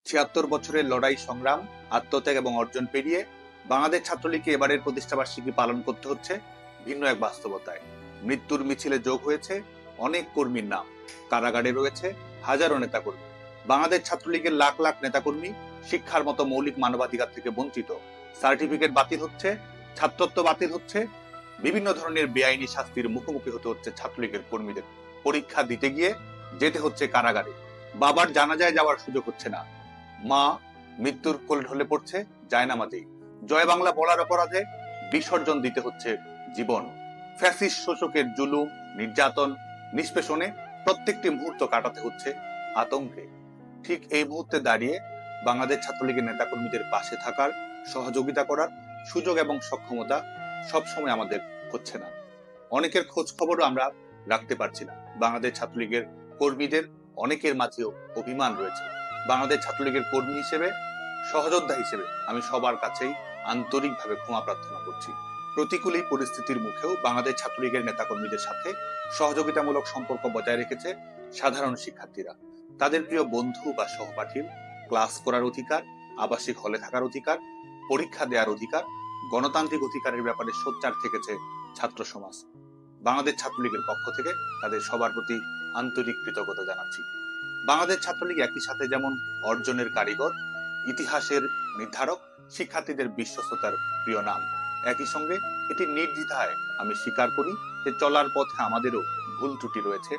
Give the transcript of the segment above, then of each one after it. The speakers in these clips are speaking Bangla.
৭৬ বছরের লড়াই সংগ্রাম, আত্মত্যাগ এবং অর্জন পেরিয়ে বাংলাদেশ ছাত্রলীগকে এবারের প্রতিষ্ঠাবার্ষিকী পালন করতে হচ্ছে ভিন্ন এক বাস্তবতায়। মৃত্যুর মিছিলে যোগ হয়েছে অনেক কর্মীর নাম, কারাগারে রয়েছে হাজারো নেতাকর্মী। বাংলাদেশ ছাত্রলীগের লাখ লাখ নেতাকর্মী শিক্ষার মতো মৌলিক মানবাধিকার থেকে বঞ্চিত। সার্টিফিকেট বাতিল হচ্ছে, ছাত্রত্ব বাতিল হচ্ছে, বিভিন্ন ধরনের বেআইনি শাস্তির মুখোমুখি হতে হচ্ছে ছাত্রলীগের কর্মীদের। পরীক্ষা দিতে গিয়ে যেতে হচ্ছে কারাগারে, বাবার জানাজায় যাওয়ার সুযোগ হচ্ছে না, মা মৃত্যুর কোলে ঢলে পড়ছে জায়নামাজেই, জয় বাংলা বলার অপরাধে বিসর্জন দিতে হচ্ছে জীবন। ফ্যাসিস্ট শোষকের জুলুম, নির্যাতন, নিষ্পেষণে প্রত্যেকটি মুহূর্ত কাটাতে হচ্ছে আতঙ্কে। ঠিক এই মুহূর্তে দাঁড়িয়ে বাংলাদেশ ছাত্রলীগের নেতাকর্মীদের পাশে থাকার, সহযোগিতা করার সুযোগ এবং সক্ষমতা সবসময় আমাদের হচ্ছে না। অনেকের খোঁজ খবরও আমরা রাখতে পারছি না। বাংলাদেশ ছাত্রলীগের কর্মীদের অনেকের মাঝেও অভিমান রয়েছে। বাংলাদেশ ছাত্রলীগের কর্মী হিসেবে, সহযোদ্ধা হিসেবে আমি সবার কাছেই আন্তরিকভাবে ক্ষমা প্রার্থনা করছি। প্রতিকূল এই পরিস্থিতির মুখেও বাংলাদেশ ছাত্রলীগের নেতাকর্মীদের সাথে সহযোগিতামূলক সম্পর্ক বজায় রেখেছে সাধারণ শিক্ষার্থীরা। তাদের প্রিয় বন্ধু বা সহপাঠীর ক্লাস করার অধিকার, আবাসিক হলে থাকার অধিকার, পরীক্ষা দেওয়ার অধিকার, গণতান্ত্রিক অধিকারের ব্যাপারে সোচ্চার থেকেছে ছাত্র সমাজ। বাংলাদেশ ছাত্রলীগের পক্ষ থেকে তাদের সবার প্রতি আন্তরিক কৃতজ্ঞতা জানাচ্ছি। বাংলাদেশ ছাত্রলীগ একই সাথে যেমন অর্জনের কারিগর, ইতিহাসের নির্ধারক, শিক্ষার্থীদের বিশ্বস্ততার প্রিয় নাম, একই সঙ্গে এটি নির্দ্বিধায় আমি স্বীকার করি যে চলার পথে আমাদেরও ভুল ত্রুটি রয়েছে,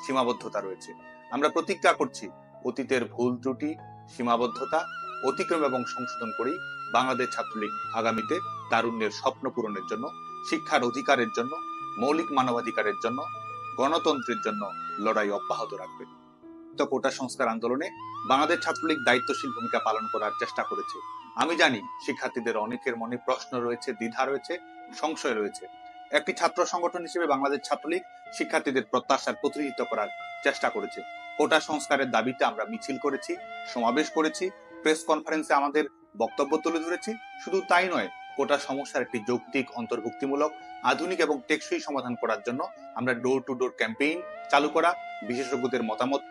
সীমাবদ্ধতা রয়েছে। আমরা প্রতিজ্ঞা করছি অতীতের ভুল ত্রুটি, সীমাবদ্ধতা অতিক্রম এবং সংশোধন করেই বাংলাদেশ ছাত্রলীগ আগামীতে তারুণ্যের স্বপ্ন পূরণের জন্য, শিক্ষার অধিকারের জন্য, মৌলিক মানবাধিকারের জন্য, গণতন্ত্রের জন্য লড়াই অব্যাহত রাখবে। কোটা সংস্কার আন্দোলনে বাংলাদেশ ছাত্রলীগ দায়িত্বশীল ভূমিকা পালন করার চেষ্টা করেছে। আমি জানি শিক্ষার্থীদের অনেকের মনে প্রশ্ন রয়েছে, দ্বিধা রয়েছে, সংশয় রয়েছে। একটি ছাত্র সংগঠন হিসেবে বাংলাদেশ ছাত্রলীগ শিক্ষার্থীদের প্রত্যাশার প্রতিনিধিত্ব করার চেষ্টা করেছে। কোটা সংস্কারের দাবিতে আমরা মিছিল করেছি, সমাবেশ করেছি, প্রেস কনফারেন্সে আমাদের বক্তব্য তুলে ধরেছি। শুধু তাই নয়, কোটা সমস্যার একটি যৌক্তিক, অন্তর্ভুক্তিমূলক, আধুনিক এবং টেকসই সমাধান করার জন্য আমরা ডোর টু ডোর ক্যাম্পেইন চালু করা, বিশেষজ্ঞদের মতামত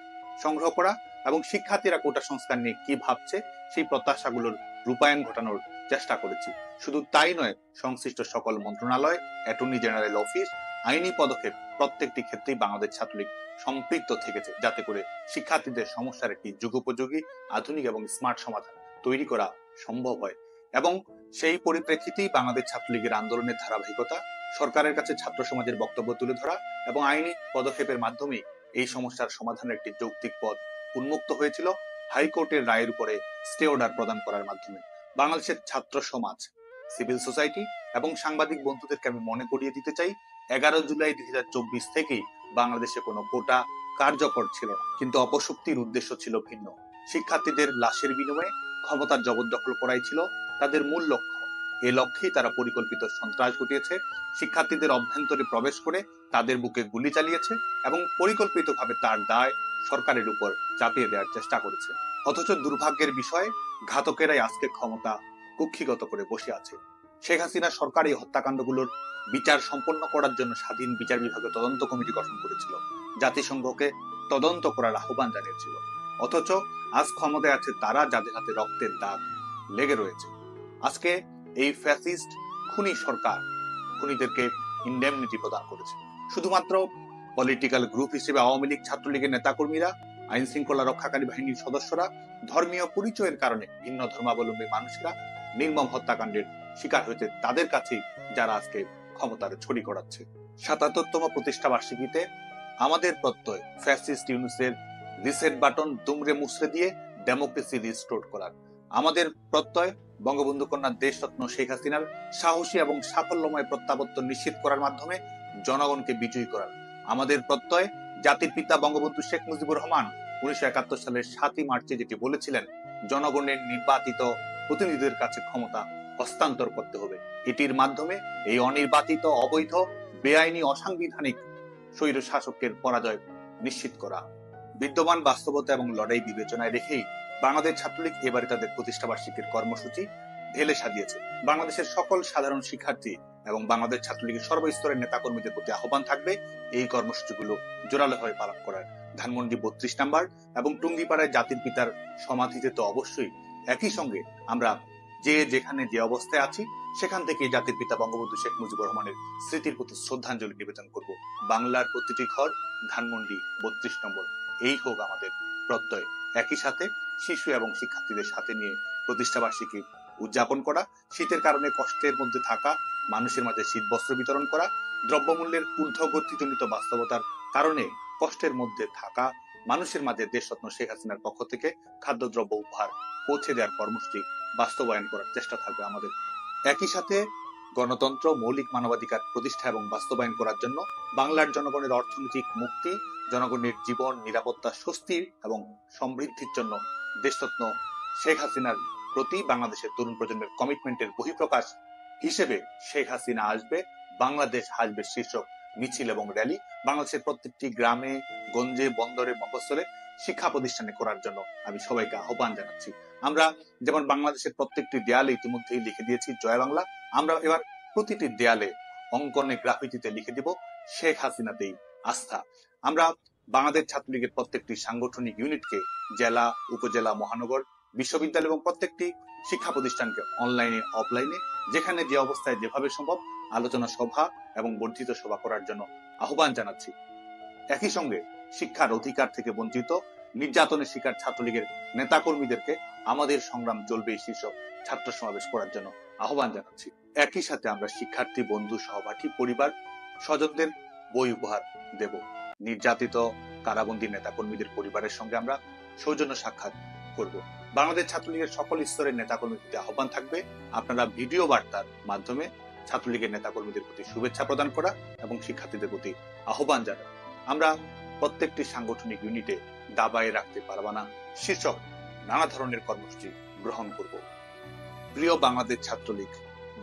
সংগ্রহ করা এবং শিক্ষার্থীরা কোটা সংস্কার নিয়ে কি ভাবছে সেই প্রত্যাশাগুলোর রূপায়ণ ঘটানোর চেষ্টা করেছি। শুধু তাই নয়, সংশ্লিষ্ট সকল মন্ত্রণালয়, অ্যাটর্নি জেনারেল অফিস, আইনি পদক্ষেপ প্রত্যেকটি ক্ষেত্রেই বাংলাদেশ ছাত্রলীগ সম্পৃক্ত থেকেছে, যাতে করে শিক্ষার্থীদের সমস্যার একটি যুগোপযোগী, আধুনিক এবং স্মার্ট সমাধান তৈরি করা সম্ভব হয়। এবং সেই পরিপ্রেক্ষিতেই বাংলাদেশ ছাত্রলীগের আন্দোলনের ধারাবাহিকতা, সরকারের কাছে ছাত্র সমাজের বক্তব্য তুলে ধরা এবং আইনি পদক্ষেপের মাধ্যমে এই সমস্যার সমাধানের একটি যৌক্তিক পথ উন্মুক্ত হয়েছিল হাইকোর্টের রায়ের উপরে স্টে অর্ডার প্রদান করার মাধ্যমে। বাংলাদেশের ছাত্র সমাজ, সিভিল সোসাইটি এবং সাংবাদিক বন্ধুদেরকে আমি মনে করিয়ে দিতে চাই, 11 জুলাই 2024 থেকেই বাংলাদেশে কোনো কোটা কার্যকর ছিল না, কিন্তু অপশক্তির উদ্দেশ্য ছিল ভিন্ন। শিক্ষার্থীদের লাশের বিনিময়ে ক্ষমতার জবরদখল করাই ছিল তাদের মূল লক্ষ্য। এ লক্ষ্যেই তারা পরিকল্পিত সন্ত্রাস ঘটিয়েছে, শিক্ষার্থীদের অভ্যন্তরে প্রবেশ করে তাদের বুকে গুলি চালিয়েছে এবং পরিকল্পিতভাবে তার দায় সরকারের উপর চাপিয়ে দেওয়ার চেষ্টা করেছে। অথচ দুর্ভাগ্যের বিষয়, ঘাতকেরাই আজকে ক্ষমতা কুক্ষিগত করে বসে আছে। শেখ হাসিনা সরকার এই হত্যাকাণ্ডগুলোর বিচার সম্পন্ন করার জন্য স্বাধীন বিচার বিভাগের তদন্ত কমিটি গঠন করেছিল, জাতিসংঘকে তদন্ত করার আহ্বান জানিয়েছিল। অথচ আজ ক্ষমতায় আছে তারা যাদের হাতে রক্তের দাগ লেগে রয়েছে। আজকে এই ফ্যাসিস্ট খুনি সরকার খুনিদেরকে ইনডেমনিটি প্রদান করেছে। শুধুমাত্র পলিটিক্যাল গ্রুপ হিসেবে আওয়ামী লীগ, ছাত্রলীগের নেতাকর্মীরা, আইন শৃঙ্খলা রক্ষাকারী বাহিনীর সদস্যরা, ধর্মীয় পরিচয়ের কারণে ভিন্ন ধর্মাবলম্বী মানুষেরা নির্মম হত্যাকাণ্ডের শিকার হয়েছে তাদের কাছেই যারা আজকে ক্ষমতার ছড়ি করাচ্ছে। ৭৭তম প্রতিষ্ঠা বার্ষিকীতে আমাদের প্রত্যয় ফ্যাসিস্ট ইউনূসের রিসেট বাটন দুমড়ে মুচড়ে দিয়ে ডেমোক্রেসি রিস্টোর করার। আমাদের প্রত্যয় বঙ্গবন্ধু কন্যা দেশরত্ন শেখ হাসিনার সাহসী এবং সাফল্যময় প্রত্যাবর্তন নিশ্চিত করার মাধ্যমে জনগণকে বিজয়ী করার। আমাদের প্রত্যয় জাতির পিতা বঙ্গবন্ধু শেখ মুজিবুর রহমান 1971 সালের 7ই মার্চে যেটি বলেছিলেন, জনগণের নির্বাচিত প্রতিনিধিদের কাছে ক্ষমতা হস্তান্তর করতে হবে। এটির মাধ্যমে এই অনির্বাচিত, অবৈধ, বেআইনি, অসাংবিধানিক স্বৈর শাসকের পরাজয় নিশ্চিত করা। বিদ্যমান বাস্তবতা এবং লড়াই বিবেচনায় রেখেই বাংলাদেশ ছাত্রলীগ এবারে তাদের প্রতিষ্ঠাবার্ষিকীর কর্মসূচি ঢেলে সাজিয়েছে। বাংলাদেশের সকল সাধারণ শিক্ষার্থী এবং বাংলাদেশ ছাত্রলীগের সর্বস্তরের নেতাকর্মীদের প্রতি আহ্বান থাকবে এই কর্মসূচিগুলো জোরালোভাবে পালন করার। ধানমন্ডি 32 নাম্বার এবং টুঙ্গিপাড়ায় জাতির পিতার সমাধিতে তো অবশ্যই, একই সঙ্গে আমরা যে যেখানে যে অবস্থায় আছি সেখান থেকে জাতির পিতা বঙ্গবন্ধু শেখ মুজিবুর রহমানের স্মৃতির প্রতি শ্রদ্ধাঞ্জলি নিবেদন করব। বাংলার প্রতিটি ঘর ধানমন্ডি 32 নম্বর, এই হোক আমাদের প্রত্যয়। একই সাথে শিশু এবং শিক্ষার্থীদের সাথে নিয়ে প্রতিষ্ঠাবার্ষিকী উদযাপন করা, শীতের কারণে কষ্টের মধ্যে থাকা মানুষের মাঝে শীত বস্ত্র বিতরণ করা, দ্রব্যমূল্যের ঊর্ধ্বগতিজনিত বাস্তবতার কারণে কষ্টের মধ্যে থাকা মানুষের মাঝে দেশরত্ন শেখ হাসিনার পক্ষ থেকে খাদ্যদ্রব্য উপহার পৌঁছে দেওয়ার কর্মসূচি বাস্তবায়ন করার চেষ্টা থাকবে আমাদের। একই সাথে গণতন্ত্র, মৌলিক মানবাধিকার প্রতিষ্ঠা এবং বাস্তবায়ন করার জন্য বাংলার জনগণের অর্থনৈতিক মুক্তি, জনগণের জীবন নিরাপত্তা, স্বস্তি এবং সমৃদ্ধির জন্য দেশরত্ন শেখ হাসিনার প্রতি বাংলাদেশের তরুণ প্রজন্মের কমিটমেন্টের বহিঃপ্রকাশ হিসেবে শেখ হাসিনা আসবে, বাংলাদেশ আসবে শীর্ষক মিছিল এবং র্যালি বাংলাদেশের প্রত্যেকটি গ্রামে, গঞ্জে, বন্দরে, মফস্বলে, শিক্ষা প্রতিষ্ঠানে করার জন্য আমি সবাইকে আহ্বান জানাচ্ছি। আমরা যেমন বাংলাদেশের প্রত্যেকটি দেয়ালে ইতিমধ্যেই লিখে দিয়েছি জয় বাংলা, আমরা এবার প্রতিটি দেয়ালে অঙ্কনে, গ্রাফিতিতে লিখে দিব শেখ হাসিনাতেই আস্থা। আমরা বাংলাদেশ ছাত্রলীগের প্রত্যেকটি সাংগঠনিক ইউনিটকে জেলা, উপজেলা, মহানগর, বিশ্ববিদ্যালয় এবং প্রত্যেকটি শিক্ষা প্রতিষ্ঠানকে অনলাইনে, অফলাইনে, যেখানে যে অবস্থায় যেভাবে সম্ভব আলোচনা সভা এবং বর্ধিত সভা করার জন্য আহ্বান জানাচ্ছি। একই সঙ্গে শিক্ষার অধিকার থেকে বঞ্চিত, নির্যাতনের শিকার ছাত্রলীগের নেতাকর্মীদেরকে আমাদের সংগ্রাম চলবে শীর্ষক ছাত্র সমাবেশ করার জন্য আহ্বান জানাচ্ছি। একই সাথে আমরা শিক্ষার্থী, বন্ধু, সহপাঠী, পরিবার, স্বজনদের বই উপহার দেব। নির্যাতিত কারাবন্দী নেতাকর্মীদের পরিবারের সঙ্গে আমরা সৌজন্য সাক্ষাৎ করব। বাংলাদেশ ছাত্রলীগের সকল স্তরের নেতাকর্মীর প্রতি আহ্বান থাকবে আপনারা ভিডিও বার্তার মাধ্যমে ছাত্রলীগের নেতাকর্মীদের প্রতি শুভেচ্ছা প্রদান করা এবং শিক্ষার্থীদের প্রতি আহ্বান জানানো। আমরা প্রত্যেকটি সাংগঠনিক ইউনিটে দাবায় রাখতে পারবা না শীর্ষক নানা ধরনের কর্মসূচি গ্রহণ করব। প্রিয় বাংলাদেশ ছাত্রলীগ,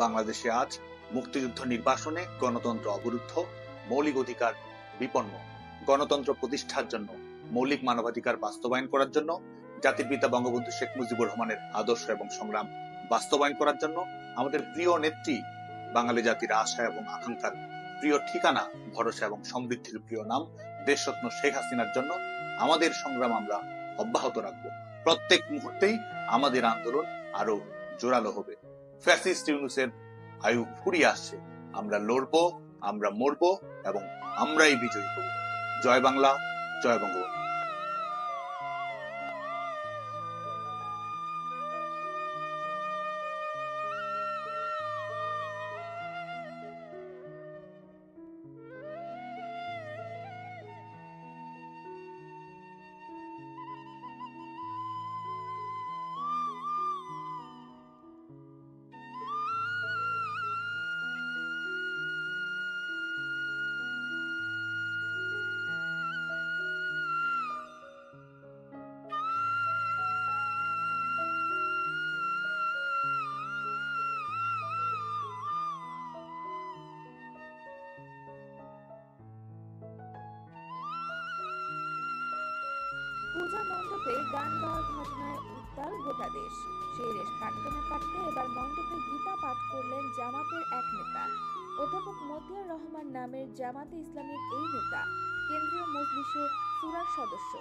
বাংলাদেশে আজ মুক্তিযুদ্ধ নির্বাসনে গণতন্ত্র অবরুদ্ধ, মৌলিক অধিকার বিপন্ন। গণতন্ত্র প্রতিষ্ঠার জন্য, মৌলিক মানবাধিকার বাস্তবায়ন করার জন্য, জাতির পিতা বঙ্গবন্ধু শেখ মুজিবুর রহমানের আদর্শ এবং সংগ্রাম বাস্তবায়ন করার জন্য, আমাদের প্রিয় নেত্রী, বাঙালি জাতির আশা এবং আকাঙ্ক্ষার প্রিয় ঠিকানা, ভরসা এবং সমৃদ্ধির প্রিয় নাম দেশরত্ন শেখ হাসিনার জন্য আমাদের সংগ্রাম আমরা অব্যাহত রাখবো। প্রত্যেক মুহূর্তেই আমাদের আন্দোলন আরো জোরালো হবে। ফ্যাসিস্ট ইউনূসের আয়ু ফুরিয়ে আসছে, আমরা লড়বো, আমরা মরবো এবং আমরাই বিজয়ী হব। জয় বাংলা, জয় বঙ্গবন্ধু। পূজা মণ্ডপে গান গাওয়ার ঘটনায় উত্তাল গোটা দেশ। সেই রেশ কাটতে না কাটতে এবার মণ্ডপে গীতা পাঠ করলেন জামাতের এক নেতা। অধ্যাপক মতিয়ার রহমান নামের জামাতে ইসলামীর এই নেতা কেন্দ্রীয় মজলিসের শূরার সদস্য।